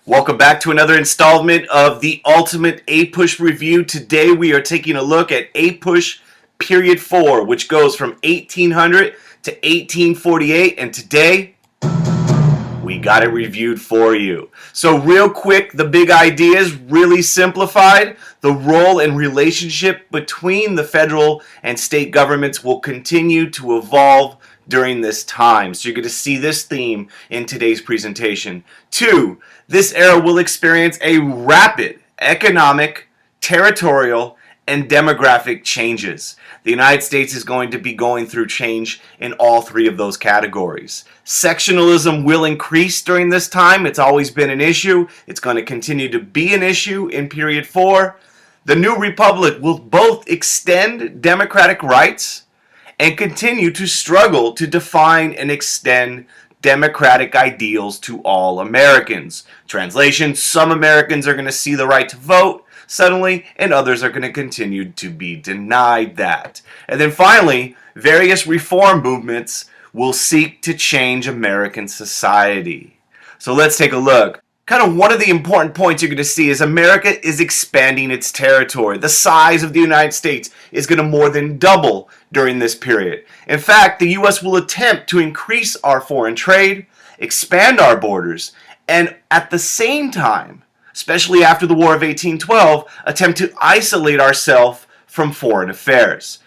Welcome back to another installment of the Ultimate APUSH Review. Today we are taking a look at APUSH Period 4, which goes from 1800 to 1848, and today we got it reviewed for you. So real quick, the big ideas, really simplified. The role and relationship between the federal and state governments will continue to evolve during this time. So you're going to see this theme in today's presentation. 2, this era will experience a rapid economic, territorial, and demographic changes. The United States is going to be going through change in all three of those categories. Sectionalism will increase during this time. It's always been an issue. It's going to continue to be an issue in period 4. The new republic will both extend democratic rights and continue to struggle to define and extend democratic ideals to all Americans. Translation, some Americans are going to see the right to vote suddenly, and others are going to continue to be denied that. And then finally, various reform movements will seek to change American society. So let's take a look. Kind of one of the important points you're going to see is America is expanding its territory. The size of the United States is going to more than double during this period. In fact, the U.S. will attempt to increase our foreign trade, expand our borders, and at the same time, especially after the War of 1812, attempt to isolate ourselves from foreign affairs.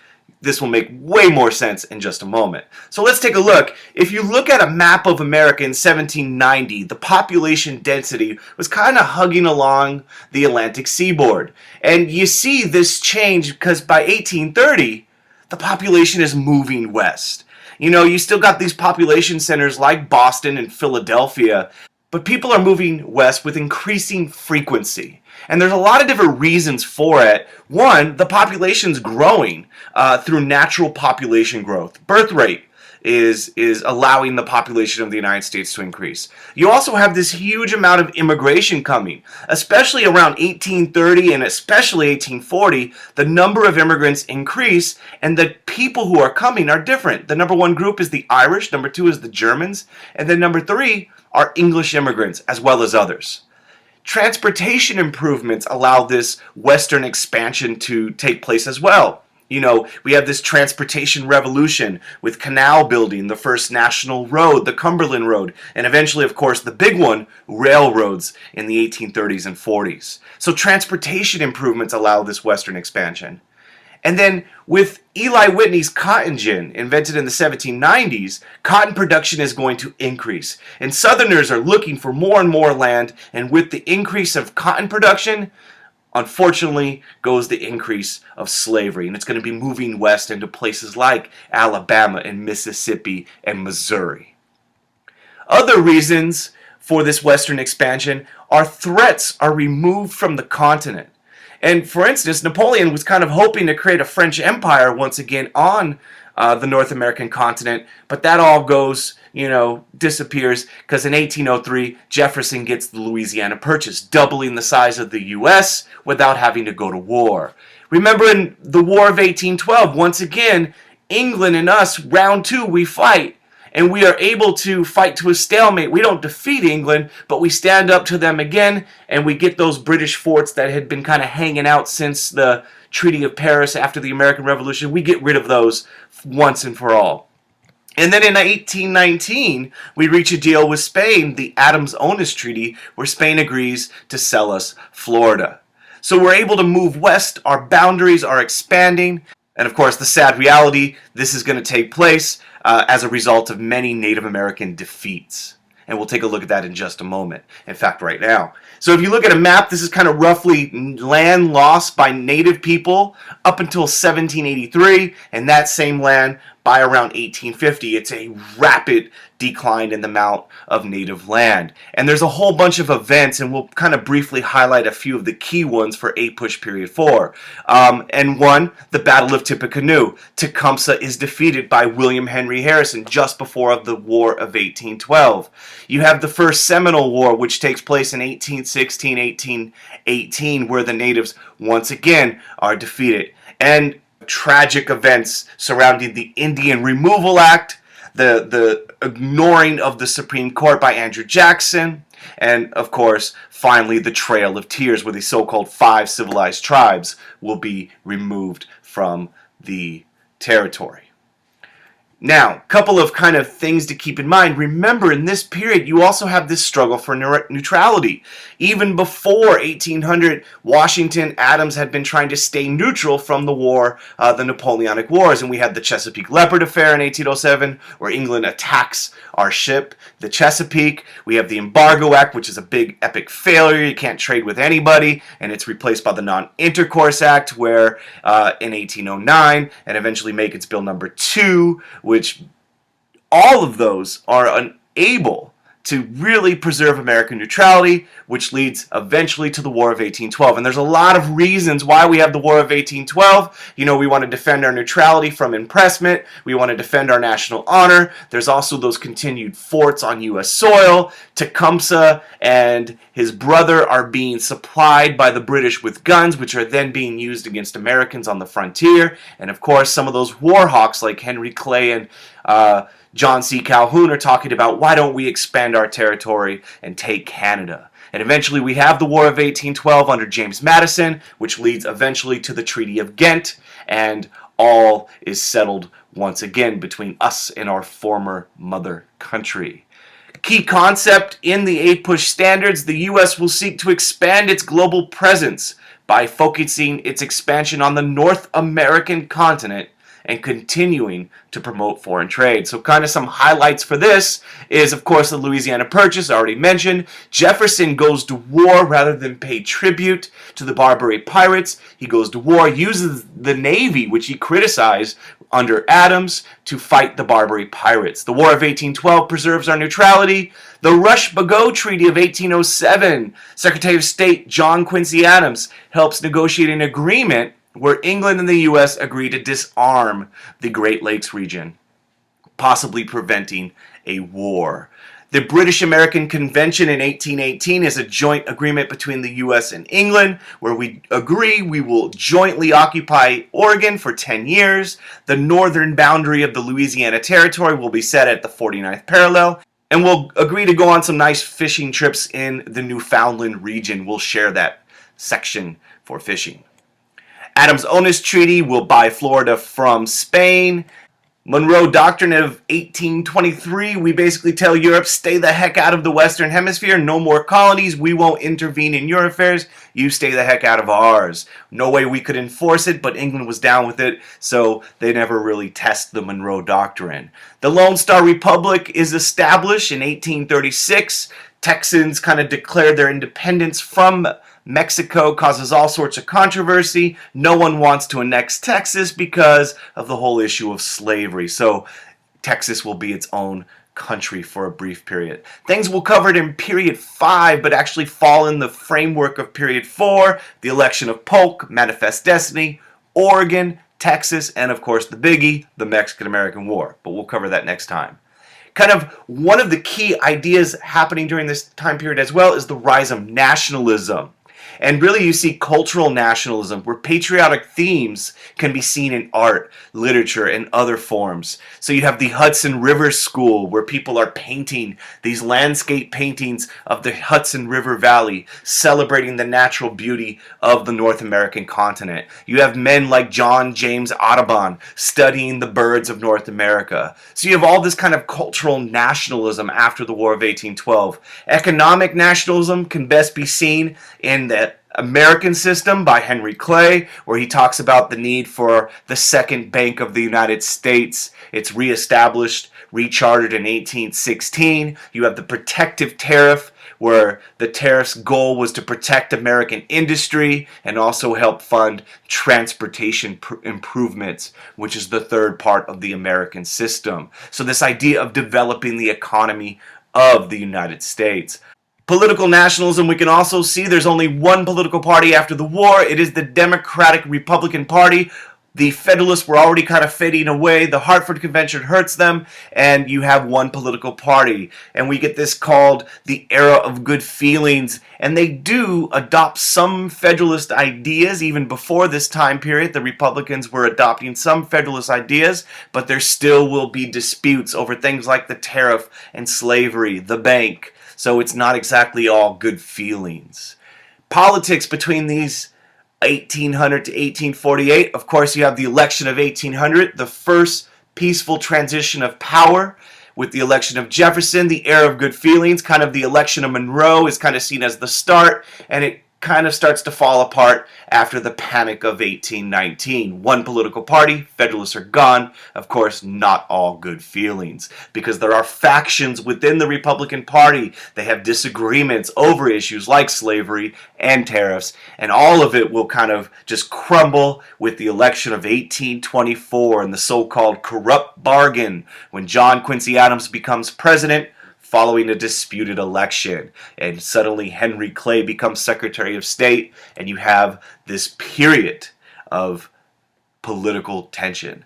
This will make way more sense in just a moment. So let's take a look. If you look at a map of America in 1790, the population density was kind of hugging along the Atlantic seaboard. And you see this change because by 1830, the population is moving west. You know, you still got these population centers like Boston and Philadelphia, but people are moving west with increasing frequency. And there's a lot of different reasons for it. One, the population's growing through natural population growth. Birth rate is allowing the population of the United States to increase. You also have this huge amount of immigration coming, especially around 1830 and especially 1840. The number of immigrants increase, and the people who are coming are different. The number one group is the Irish, number 2 is the Germans, and then number 3 are English immigrants as well as others. Transportation improvements allow this western expansion to take place as well. You know, we have this transportation revolution with canal building, the first national road, the Cumberland Road, and eventually, of course, the big one, railroads in the 1830s and 40s. So transportation improvements allow this western expansion. And then with Eli Whitney's cotton gin, invented in the 1790s, cotton production is going to increase. And Southerners are looking for more and more land, and with the increase of cotton production, unfortunately, goes the increase of slavery. And it's going to be moving west into places like Alabama and Mississippi and Missouri. Other reasons for this western expansion are threats are removed from the continent. And for instance, Napoleon was kind of hoping to create a French empire once again on the North American continent, but that all goes, disappears because in 1803, Jefferson gets the Louisiana Purchase, doubling the size of the U.S. without having to go to war. Remember in the War of 1812, once again, England and us, round 2, we fight. And we are able to fight to a stalemate. We don't defeat England, but we stand up to them again, and we get those British forts that had been kind of hanging out since the Treaty of Paris after the American Revolution. We get rid of those once and for all. And then in 1819, we reach a deal with Spain, the Adams-Onis Treaty, where Spain agrees to sell us Florida. So we're able to move west, our boundaries are expanding, and of course the sad reality, this is going to take place as a result of many Native American defeats. And we'll take a look at that in just a moment. In fact, right now. So if you look at a map, this is kind of roughly land lost by Native people up until 1783, and that same land by around 1850. It's a rapid decline in the amount of native land. And there's a whole bunch of events, and we'll kind of briefly highlight a few of the key ones for APUSH period 4. And one, the Battle of Tippecanoe. Tecumseh is defeated by William Henry Harrison just before the War of 1812. You have the First Seminole War, which takes place in 1816, 1818, where the natives once again are defeated. And tragic events surrounding the Indian Removal Act, the ignoring of the Supreme Court by Andrew Jackson, and of course, finally, the Trail of Tears, where the so-called 5 civilized tribes will be removed from the territory. Now, a couple of kind of things to keep in mind. Remember, in this period, you also have this struggle for neutrality. Even before 1800, Washington, Adams had been trying to stay neutral from the war, the Napoleonic Wars. And we had the Chesapeake Leopard Affair in 1807, where England attacks our ship, the Chesapeake. We have the Embargo Act, which is a big epic failure. You can't trade with anybody. And it's replaced by the Non-Intercourse Act, where in 1809, and eventually make its bill number 2, which all of those are unable to really preserve American neutrality, which leads eventually to the War of 1812. And there's a lot of reasons why we have the War of 1812. You know, we want to defend our neutrality from impressment. We want to defend our national honor. There's also those continued forts on U.S. soil. Tecumseh and his brother are being supplied by the British with guns, which are then being used against Americans on the frontier. And of course, some of those war hawks like Henry Clay and John C. Calhoun are talking about, why don't we expand our territory and take Canada? And eventually we have the War of 1812 under James Madison, which leads eventually to the Treaty of Ghent, and all is settled once again between us and our former mother country. Key concept in the APUSH standards, the U.S. will seek to expand its global presence by focusing its expansion on the North American continent and continuing to promote foreign trade. So kind of some highlights for this is, of course, the Louisiana Purchase, already mentioned. Jefferson goes to war rather than pay tribute to the Barbary pirates. He goes to war, uses the Navy, which he criticized under Adams, to fight the Barbary pirates. The War of 1812 preserves our neutrality. The Rush-Bagot Treaty of 1807, Secretary of State John Quincy Adams helps negotiate an agreement where England and the U.S. agree to disarm the Great Lakes region, possibly preventing a war. The British-American Convention in 1818 is a joint agreement between the U.S. and England, where we agree we will jointly occupy Oregon for 10 years. The northern boundary of the Louisiana Territory will be set at the 49th parallel, and we'll agree to go on some nice fishing trips in the Newfoundland region. We'll share that section for fishing. Adams-Onis Treaty will buy Florida from Spain. Monroe Doctrine of 1823, we basically tell Europe, stay the heck out of the Western Hemisphere, no more colonies, we won't intervene in your affairs, you stay the heck out of ours. No way we could enforce it, but England was down with it, so they never really test the Monroe Doctrine. The Lone Star Republic is established in 1836. Texans kind of declared their independence from Mexico, causes all sorts of controversy. No one wants to annex Texas because of the whole issue of slavery. So Texas will be its own country for a brief period. Things we'll cover in period 5, but actually fall in the framework of period 4, the election of Polk, Manifest Destiny, Oregon, Texas, and of course the biggie, the Mexican-American War. But we'll cover that next time. Kind of one of the key ideas happening during this time period as well is the rise of nationalism. And really you see cultural nationalism where patriotic themes can be seen in art, literature, and other forms. So you have the Hudson River School where people are painting these landscape paintings of the Hudson River Valley, celebrating the natural beauty of the North American continent. You have men like John James Audubon studying the birds of North America. So you have all this kind of cultural nationalism after the War of 1812. Economic nationalism can best be seen in the American System by Henry Clay, where he talks about the need for the Second Bank of the United States. It's reestablished, rechartered in 1816. You have the Protective Tariff, where the tariff's goal was to protect American industry and also help fund transportation improvements, which is the third part of the American system. So this idea of developing the economy of the United States. Political nationalism, we can also see there's only one political party after the war. It is the Democratic Republican Party. The Federalists were already kind of fading away. The Hartford Convention hurts them, and you have one political party. And we get this called the era of good feelings. And they do adopt some Federalist ideas even before this time period. The Republicans were adopting some Federalist ideas, but there still will be disputes over things like the tariff and slavery, the bank. So it's not exactly all good feelings. Politics between these 1800 to 1848. Of course, you have the election of 1800, the first peaceful transition of power with the election of Jefferson, the era of good feelings. Kind of the election of Monroe is kind of seen as the start, and it kind of starts to fall apart after the Panic of 1819. One political party, Federalists are gone. Of course, not all good feelings, because there are factions within the Republican Party. They have disagreements over issues like slavery and tariffs, and all of it will kind of just crumble with the election of 1824 and the so-called corrupt bargain when John Quincy Adams becomes president following a disputed election, and suddenly Henry Clay becomes Secretary of State, and you have this period of political tension.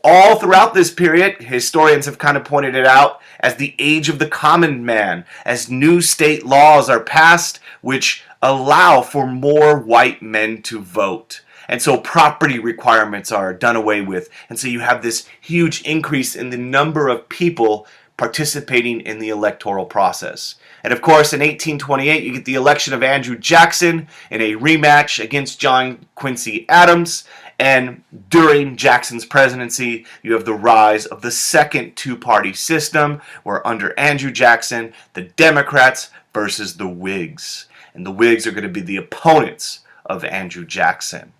All throughout this period, historians have kind of pointed it out as the age of the common man, as new state laws are passed which allow for more white men to vote. And so property requirements are done away with. And so you have this huge increase in the number of people participating in the electoral process. And of course, in 1828, you get the election of Andrew Jackson in a rematch against John Quincy Adams. And during Jackson's presidency, you have the rise of the second two-party system, where under Andrew Jackson, the Democrats versus the Whigs. And the Whigs are going to be the opponents of Andrew Jackson.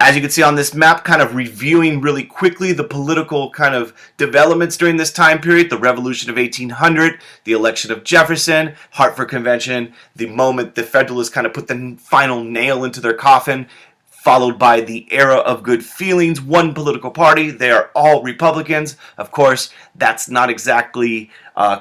As you can see on this map, kind of reviewing really quickly the political kind of developments during this time period, the Revolution of 1800, the election of Jefferson, Hartford Convention, the moment the Federalists kind of put the final nail into their coffin, followed by the era of good feelings, one political party. They are all Republicans. Of course, that's not exactly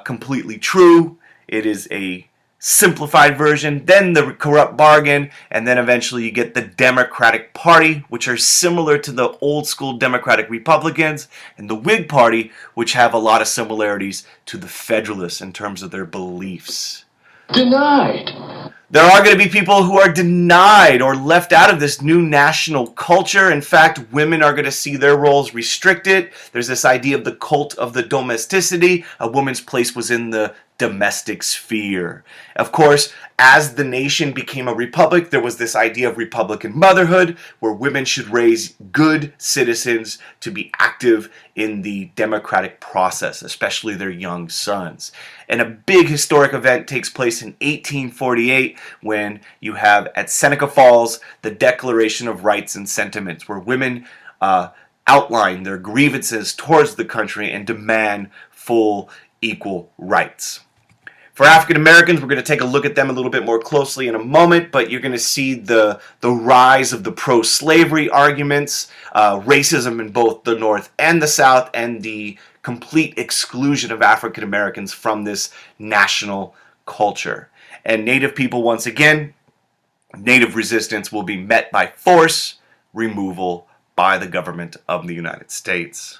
completely true. It is a simplified version, then the corrupt bargain, and then eventually you get the Democratic Party, which are similar to the old school Democratic Republicans, and the Whig Party, which have a lot of similarities to the Federalists in terms of their beliefs. Denied. There are going to be people who are denied or left out of this new national culture. In fact, women are going to see their roles restricted. There's this idea of the cult of the domesticity. A woman's place was in the domestic sphere. Of course, as the nation became a republic, there was this idea of Republican motherhood, where women should raise good citizens to be active in the democratic process, especially their young sons. And a big historic event takes place in 1848 when you have at Seneca Falls the Declaration of Rights and Sentiments, where women outline their grievances towards the country and demand full equal rights. For African Americans, we're going to take a look at them a little bit more closely in a moment, but you're going to see the rise of the pro-slavery arguments, racism in both the North and the South, and the complete exclusion of African Americans from this national culture. And Native people, once again, Native resistance will be met by force, removal by the government of the United States.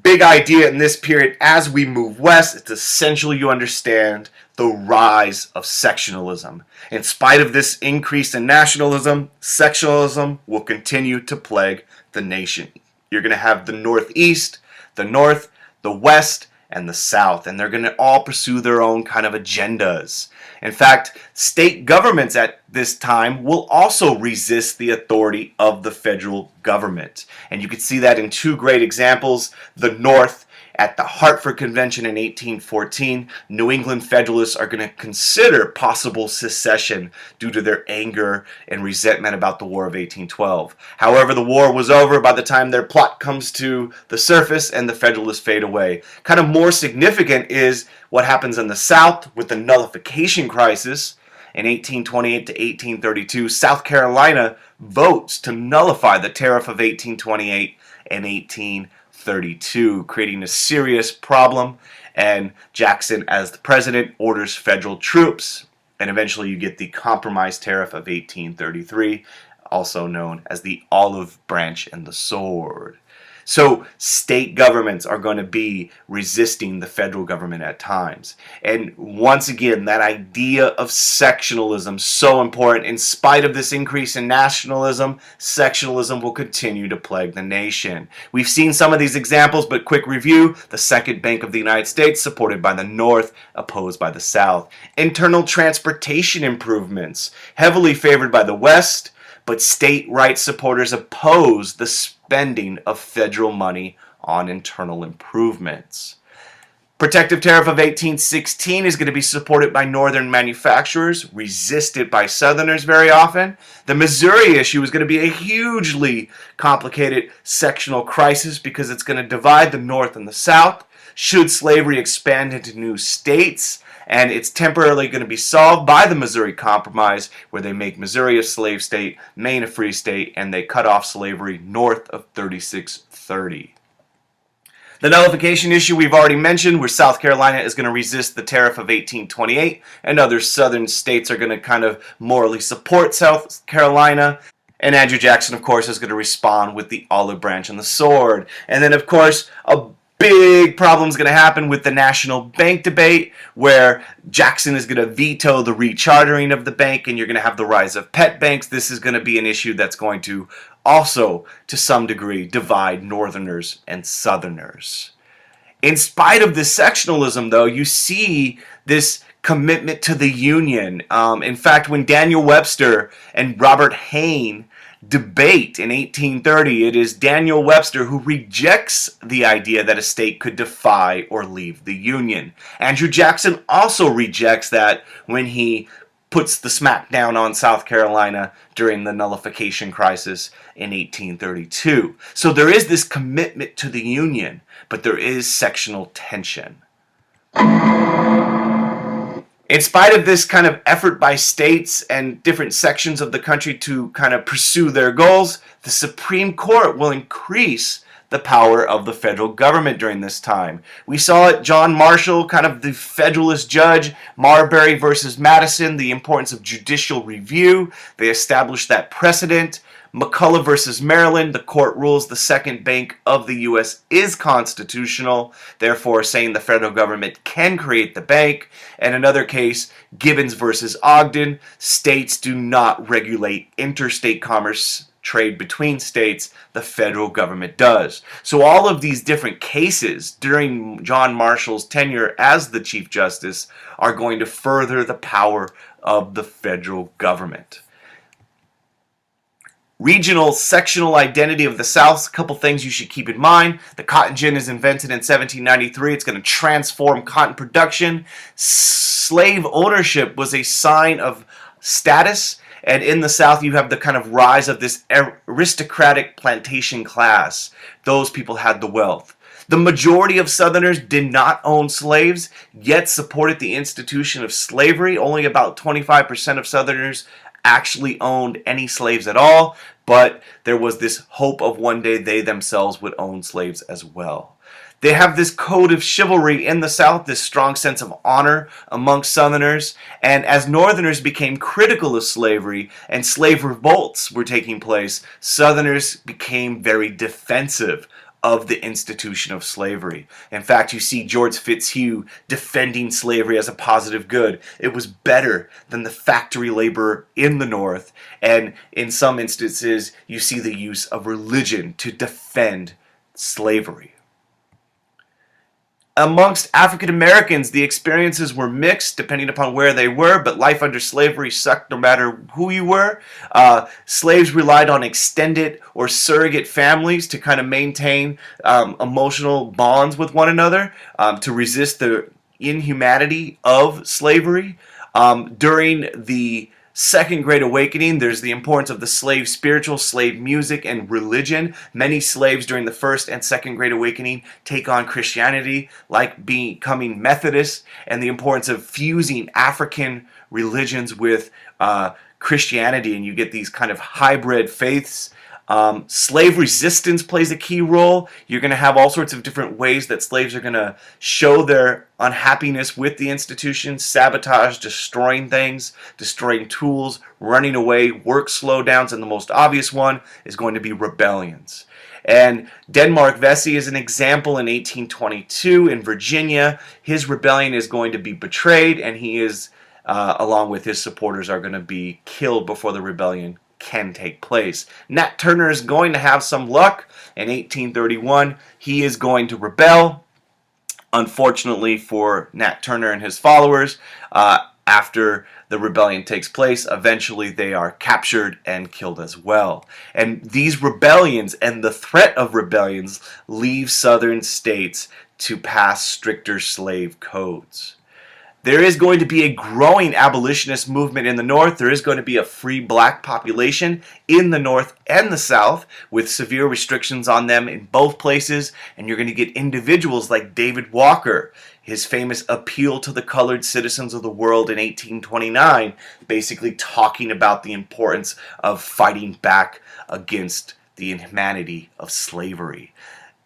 Big idea in this period as we move west, it's essential you understand the rise of sectionalism. In spite of this increase in nationalism, sectionalism will continue to plague the nation. You're going to have the Northeast, the North, the West, and the South, and they're going to all pursue their own kind of agendas. In fact, state governments at this time will also resist the authority of the federal government. And you can see that in two great examples. The North, at the Hartford Convention in 1814, New England Federalists are going to consider possible secession due to their anger and resentment about the War of 1812. However, the war was over by the time their plot comes to the surface and the Federalists fade away. Kind of more significant is what happens in the South with the nullification crisis. In 1828 to 1832, South Carolina votes to nullify the Tariff of 1828 and 1832, creating a serious problem, and Jackson, as the president, orders federal troops, and eventually you get the Compromise Tariff of 1833, also known as the olive branch and the sword. So state governments are going to be resisting the federal government at times. And once again, that idea of sectionalism, so important. In spite of this increase in nationalism, sectionalism will continue to plague the nation. We've seen some of these examples, but quick review. The Second Bank of the United States, supported by the North, opposed by the South. Internal transportation improvements, heavily favored by the West, but state rights supporters oppose the spending of federal money on internal improvements. Protective Tariff of 1816 is going to be supported by Northern manufacturers, resisted by Southerners very often. The Missouri issue is going to be a hugely complicated sectional crisis because it's going to divide the North and the South. Should slavery expand into new states? And it's temporarily going to be solved by the Missouri Compromise, where they make Missouri a slave state, Maine a free state, and they cut off slavery north of 3630. The nullification issue we've already mentioned, where South Carolina is going to resist the tariff of 1828, and other southern states are going to kind of morally support South Carolina. And Andrew Jackson, of course, is going to respond with the olive branch and the sword. And then, of course, a big problem is going to happen with the national bank debate, where Jackson is going to veto the rechartering of the bank, and you're going to have the rise of pet banks. This is going to be an issue that's going to also, to some degree, divide Northerners and Southerners. In spite of this sectionalism, though, you see this commitment to the Union. In fact, when Daniel Webster and Robert Hayne debate in 1830, it is Daniel Webster who rejects the idea that a state could defy or leave the Union. Andrew Jackson also rejects that when he puts the smackdown on South Carolina during the nullification crisis in 1832. So there is this commitment to the Union, but there is sectional tension. In spite of this kind of effort by states and different sections of the country to kind of pursue their goals, the Supreme Court will increase the power of the federal government during this time. We saw it, John Marshall, kind of the Federalist judge, Marbury versus Madison, the importance of judicial review. They established that precedent. McCulloch versus Maryland, the court rules the Second Bank of the U.S. is constitutional, therefore saying the federal government can create the bank. And another case, Gibbons versus Ogden, states do not regulate interstate commerce, trade between states, the federal government does. So all of these different cases during John Marshall's tenure as the Chief Justice are going to further the power of the federal government. Regional sectional identity of the South, a couple things you should keep in mind. The cotton gin is invented in 1793. It's going to transform cotton production. Slave ownership was a sign of status. And in the South, you have the kind of rise of this aristocratic plantation class. Those people had the wealth. The majority of Southerners did not own slaves, yet supported the institution of slavery. Only about 25% of Southerners actually owned any slaves at all, but there was this hope of one day they themselves would own slaves as well. They have this code of chivalry in the South, this strong sense of honor amongst Southerners, and as Northerners became critical of slavery and slave revolts were taking place, Southerners became very defensive of the institution of slavery. In fact, you see George Fitzhugh defending slavery as a positive good. It was better than the factory labor in the North, and in some instances, you see the use of religion to defend slavery. Amongst African Americans, the experiences were mixed depending upon where they were, but life under slavery sucked no matter who you were. Slaves relied on extended or surrogate families to kind of maintain emotional bonds with one another, to resist the inhumanity of slavery. During the Second Great Awakening, there's the importance of the slave spiritual, slave music, and religion. Many slaves during the First and Second Great Awakening take on Christianity, like becoming Methodist, and the importance of fusing African religions with Christianity, and you get these kind of hybrid faiths. Slave resistance plays a key role. You're going to have all sorts of different ways that slaves are going to show their unhappiness with the institution: sabotage, destroying things, destroying tools, running away, work slowdowns, and the most obvious one is going to be rebellions. And Denmark Vesey is an example. In 1822 in Virginia, his rebellion is going to be betrayed, and he is, along with his supporters, are going to be killed before the rebellion can take place. Nat Turner is going to have some luck. In 1831, he is going to rebel. Unfortunately for Nat Turner and his followers, after the rebellion takes place, eventually they are captured and killed as well. And these rebellions and the threat of rebellions leave southern states to pass stricter slave codes. There is going to be a growing abolitionist movement in the North. There is going to be a free black population in the North and the South, with severe restrictions on them in both places. And you're going to get individuals like David Walker, his famous appeal to the colored citizens of the world in 1829, basically talking about the importance of fighting back against the inhumanity of slavery.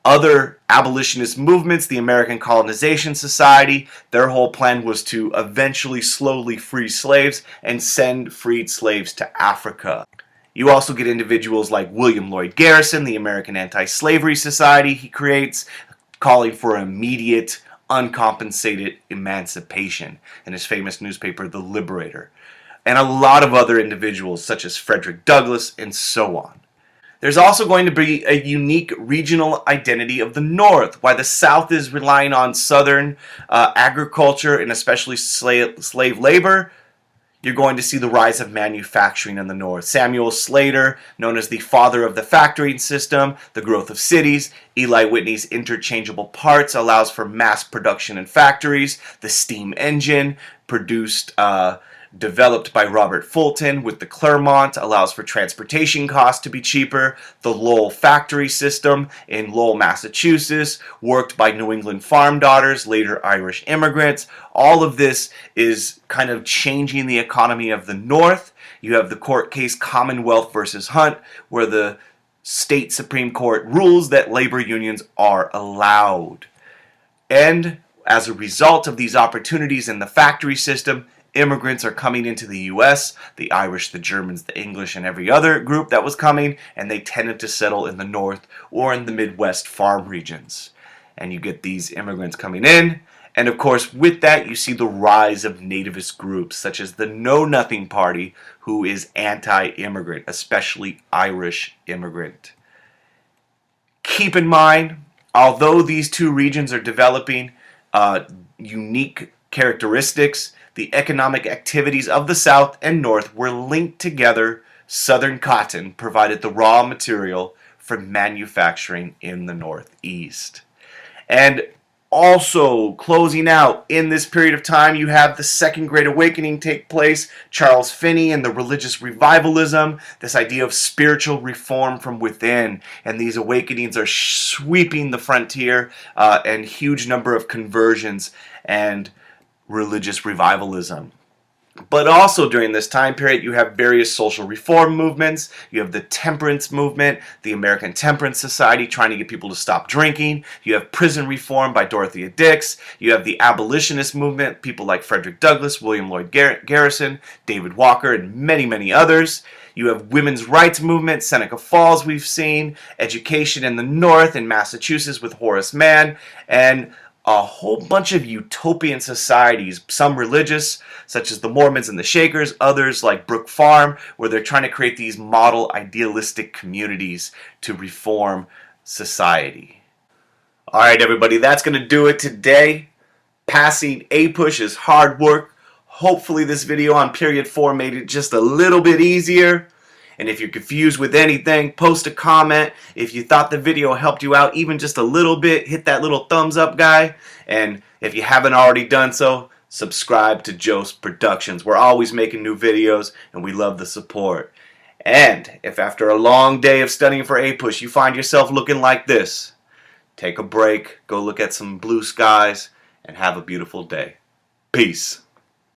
Other abolitionist movements, the American Colonization Society, their whole plan was to eventually slowly free slaves and send freed slaves to Africa. You also get individuals like William Lloyd Garrison, the American Anti-Slavery Society he creates, calling for immediate, uncompensated emancipation in his famous newspaper, The Liberator. And a lot of other individuals such as Frederick Douglass and so on. There's also going to be a unique regional identity of the North. While the South is relying on Southern agriculture and especially slave labor, you're going to see the rise of manufacturing in the North. Samuel Slater, known as the father of the factory system, the growth of cities. Eli Whitney's interchangeable parts allows for mass production in factories. The steam engine, developed by Robert Fulton with the Clermont, allows for transportation costs to be cheaper. The Lowell factory system in Lowell, Massachusetts, worked by New England farm daughters, later Irish immigrants. All of this is kind of changing the economy of the North. You have the court case Commonwealth versus Hunt, where the state Supreme Court rules that labor unions are allowed. And as a result of these opportunities in the factory system, immigrants are coming into the U.S., the Irish, the Germans, the English, and every other group that was coming, and they tended to settle in the North or in the Midwest farm regions. And you get these immigrants coming in, and of course with that you see the rise of nativist groups such as the Know Nothing Party, who is anti-immigrant, especially Irish immigrant. Keep in mind, although these two regions are developing unique characteristics, the economic activities of the South and North were linked together. Southern cotton provided the raw material for manufacturing in the Northeast. And also, closing out, in this period of time, you have the Second Great Awakening take place, Charles Finney and the religious revivalism, this idea of spiritual reform from within. And these awakenings are sweeping the frontier, and huge number of conversions and religious revivalism. But also during this time period, you have various social reform movements. You have the temperance movement, the American Temperance Society trying to get people to stop drinking. You have prison reform by Dorothea Dix. You have the abolitionist movement, people like Frederick Douglass, William Lloyd Garrison, David Walker, and many, many others. You have women's rights movement, Seneca Falls we've seen, education in the North in Massachusetts with Horace Mann, and a whole bunch of utopian societies, some religious, such as the Mormons and the Shakers, others like Brook Farm, where they're trying to create these model idealistic communities to reform society. Alright everybody, that's going to do it today. Passing APUSH is hard work. Hopefully this video on period 4 made it just a little bit easier. And if you're confused with anything, post a comment. If you thought the video helped you out even just a little bit, hit that little thumbs up guy. And if you haven't already done so, subscribe to Joe's Productions. We're always making new videos and we love the support. And if after a long day of studying for APUSH you find yourself looking like this, take a break, go look at some blue skies, and have a beautiful day. Peace.